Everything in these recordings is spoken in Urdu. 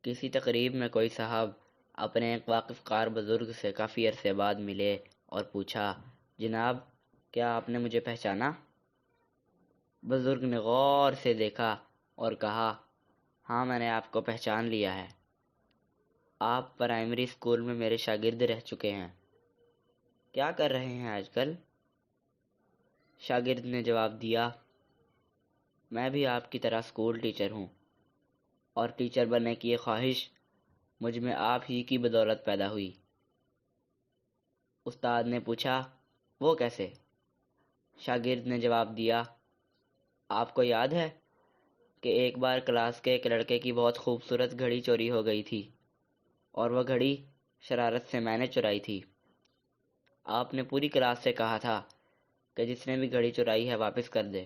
کسی تقریب میں کوئی صاحب اپنے ایک واقف کار بزرگ سے کافی عرصے بعد ملے اور پوچھا، جناب کیا آپ نے مجھے پہچانا؟ بزرگ نے غور سے دیکھا اور کہا، ہاں میں نے آپ کو پہچان لیا ہے، آپ پرائمری اسکول میں میرے شاگرد رہ چکے ہیں، کیا کر رہے ہیں آج کل؟ شاگرد نے جواب دیا، میں بھی آپ کی طرح اسکول ٹیچر ہوں، اور ٹیچر بننے کی یہ خواہش مجھ میں آپ ہی کی بدولت پیدا ہوئی۔ استاد نے پوچھا، وہ کیسے؟ شاگرد نے جواب دیا، آپ کو یاد ہے کہ ایک بار کلاس کے ایک لڑکے کی بہت خوبصورت گھڑی چوری ہو گئی تھی، اور وہ گھڑی شرارت سے میں نے چرائی تھی۔ آپ نے پوری کلاس سے کہا تھا کہ جس نے بھی گھڑی چرائی ہے واپس کر دے۔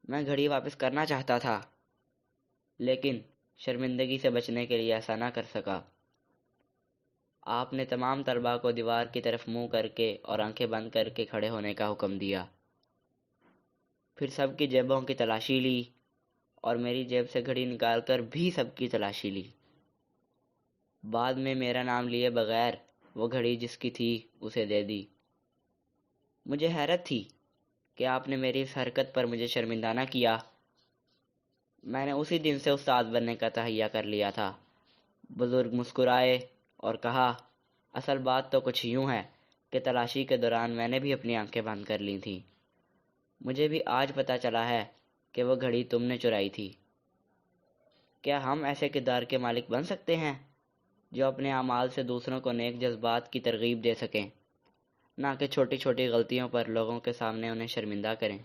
میں گھڑی واپس کرنا چاہتا تھا، لیکن شرمندگی سے بچنے کے لیے ایسا نہ کر سکا۔ آپ نے تمام طلباء کو دیوار کی طرف منہ کر کے اور آنکھیں بند کر کے کھڑے ہونے کا حکم دیا۔ پھر سب کی جیبوں کی تلاشی لی اور میری جیب سے گھڑی نکال کر بھی سب کی تلاشی لی۔ بعد میں میرا نام لیے بغیر وہ گھڑی جس کی تھی اسے دے دی۔ مجھے حیرت تھی کہ آپ نے میری اس حرکت پر مجھے شرمندہ نہ کیا۔ میں نے اسی دن سے استاد بننے کا تہیہ کر لیا تھا۔ بزرگ مسکرائے اور کہا، اصل بات تو کچھ یوں ہے کہ تلاشی کے دوران میں نے بھی اپنی آنکھیں بند کر لی تھیں۔ مجھے بھی آج پتہ چلا ہے کہ وہ گھڑی تم نے چرائی تھی۔ کیا ہم ایسے کردار کے مالک بن سکتے ہیں جو اپنے اعمال سے دوسروں کو نیک جذبات کی ترغیب دے سکیں، نہ کہ چھوٹی چھوٹی غلطیوں پر لوگوں کے سامنے انہیں شرمندہ کریں؟